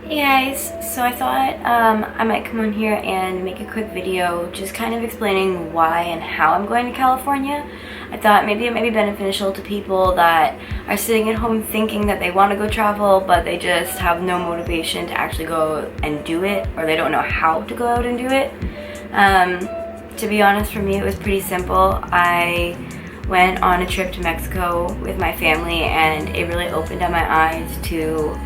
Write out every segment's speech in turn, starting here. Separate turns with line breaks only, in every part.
Hey guys, so I thought I might come on here and make a quick video just kind of explaining why and how I'm going to California. I thought maybe it might be beneficial to people that are sitting at home thinking that they want to go travel but they just have no motivation to actually go and do it, or they don't know how to go out and do it. To be honest, for me it was pretty simple. I went on a trip to Mexico with my family and it really opened up my eyes to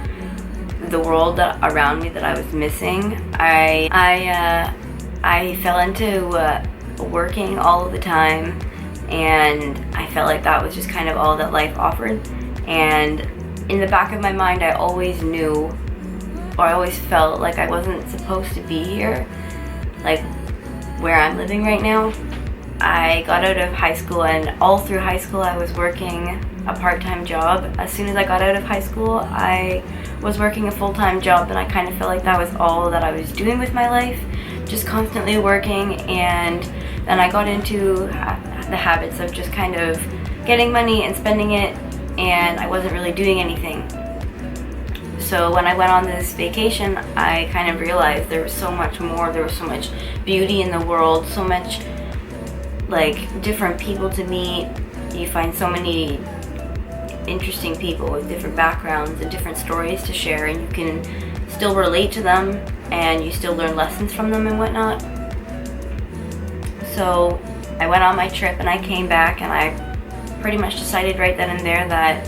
the world around me that I was missing. I fell into working all of the time, and I felt like that was just kind of all that life offered. And in the back of my mind, I always knew, or I always felt like I wasn't supposed to be here, like where I'm living right now. I got out of high school, and all through high school I was working a part-time job. As soon as I got out of high school, I was working a full-time job, and I kind of felt like that was all that I was doing with my life, just constantly working. And then I got into the habits of just kind of getting money and spending it, and I wasn't really doing anything. So when I went on this vacation, I kind of realized there was so much more, there was so much beauty in the world, so much like different people to meet. You find so many interesting people with different backgrounds and different stories to share, and you can still relate to them and you still learn lessons from them and whatnot. So I went on my trip and I came back and I pretty much decided right then and there that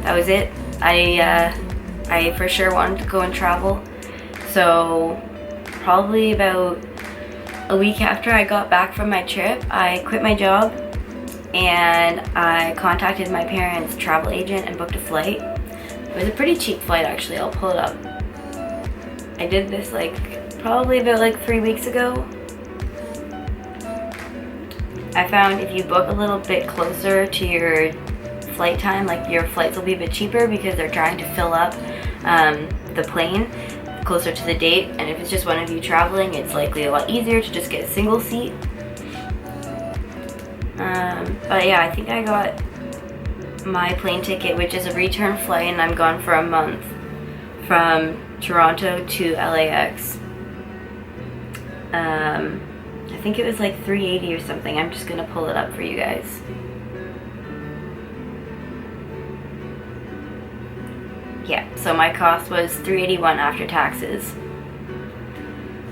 that was it. I for sure wanted to go and travel. So probably about a week after I got back from my trip, I quit my job and I contacted my parents' travel agent and booked a flight. It was a pretty cheap flight, actually. I'll pull it up. I did this probably about 3 weeks ago. I found if you book a little bit closer to your flight time, your flights will be a bit cheaper because they're trying to fill up the plane closer to the date, and if it's just one of you traveling, it's likely a lot easier to just get a single seat. But yeah, I think I got my plane ticket, which is a return flight, and I'm gone for a month from Toronto to LAX. I think it was like $380 or something. I'm just gonna pull it up for you guys. Yeah, so my cost was $381 after taxes.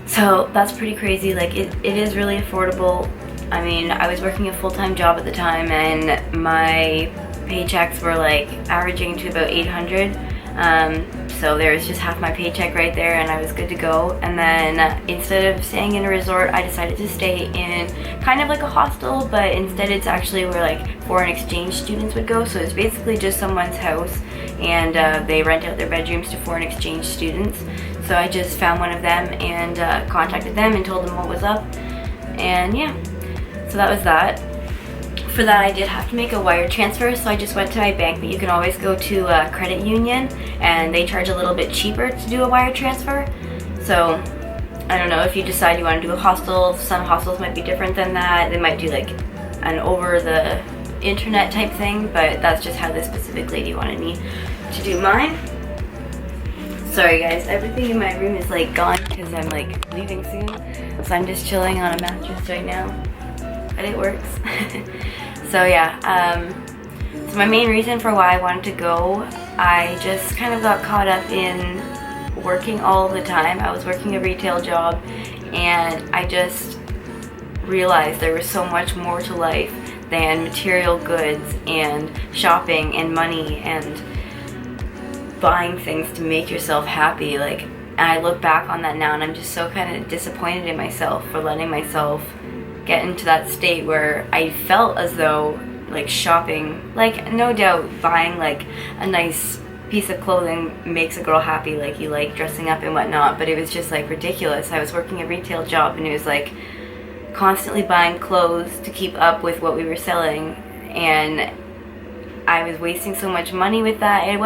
So that's pretty crazy. It is really affordable. I mean, I was working a full-time job at the time and my paychecks were averaging to about $800. So there was just half my paycheck right there and I was good to go. And then instead of staying in a resort, I decided to stay in kind of like a hostel, but instead it's actually where foreign exchange students would go. So it's basically just someone's house and they rent out their bedrooms to foreign exchange students. So I just found one of them and contacted them and told them what was up. And yeah, so that was that. For that, I did have to make a wire transfer, so I just went to my bank, but you can always go to a credit union and they charge a little bit cheaper to do a wire transfer. So I don't know, if you decide you want to do a hostel, some hostels might be different than that. They might do an over the internet type thing, but that's just how this specific lady wanted me to do mine. Sorry guys, everything in my room is gone because I'm leaving soon, so I'm just chilling on a mattress right now, but it works. So yeah, so my main reason for why I wanted to go, I just kind of got caught up in working all the time. I was working a retail job and I just realized there was so much more to life than material goods and shopping and money and buying things to make yourself happy. And I look back on that now and I'm just so kind of disappointed in myself for letting myself get into that state where I felt as though shopping, no doubt buying a nice piece of clothing makes a girl happy, you like dressing up and whatnot, but it was just ridiculous. I was working a retail job and it was constantly buying clothes to keep up with what we were selling, and I was wasting so much money with that. It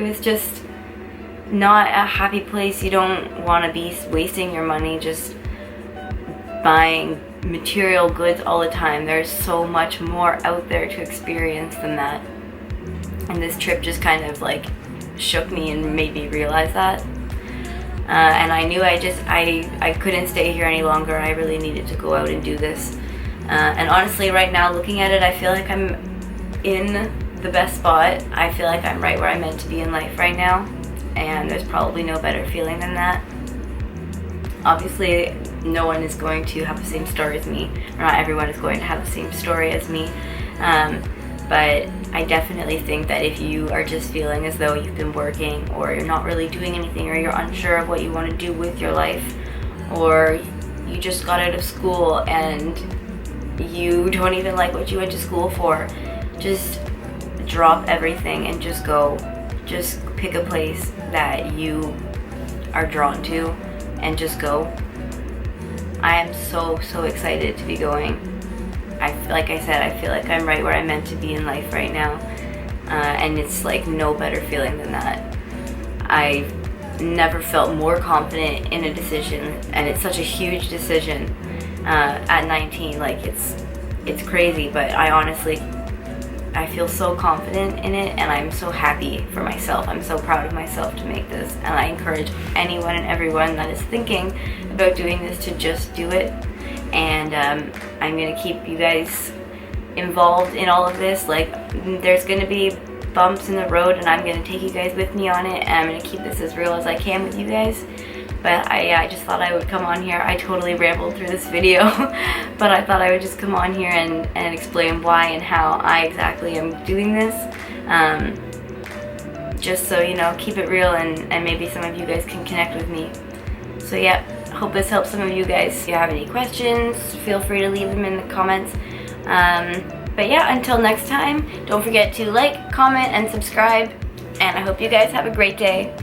was just not a happy place. You don't want to be wasting your money just buying material goods all the time. There's so much more out there to experience than that, and this trip just kind of shook me and made me realize that. and I knew I couldn't stay here any longer. I really needed to go out and do this. And honestly, right now, looking at it, I feel like I'm in the best spot. I feel like I'm right where I'm meant to be in life right now, and there's probably no better feeling than that. Obviously, no one is going to have the same story as me, or not everyone is going to have the same story as me, but I definitely think that if you are just feeling as though you've been working, or you're not really doing anything, or you're unsure of what you want to do with your life, or you just got out of school and you don't even like what you went to school for, just drop everything and just go. Just pick a place that you are drawn to and just go. I am so excited to be going. Like I said, I feel like I'm right where I'm meant to be in life right now, and it's like no better feeling than that. I never felt more confident in a decision, and it's such a huge decision at 19. Like it's crazy, but I feel so confident in it, and I'm so happy for myself. I'm so proud of myself to make this, and I encourage anyone and everyone that is thinking about doing this to just do it. And I'm gonna keep you guys involved in all of this. Like, there's gonna be bumps in the road, and I'm gonna take you guys with me on it, and I'm gonna keep this as real as I can with you guys. But I just thought I would come on here. I totally rambled through this video, but I thought I would just come on here and explain why and how I exactly am doing this. Just so, you know, keep it real, and maybe some of you guys can connect with me. So yeah, hope this helps some of you guys. If you have any questions, feel free to leave them in the comments. But yeah, until next time, don't forget to like, comment, and subscribe. And I hope you guys have a great day.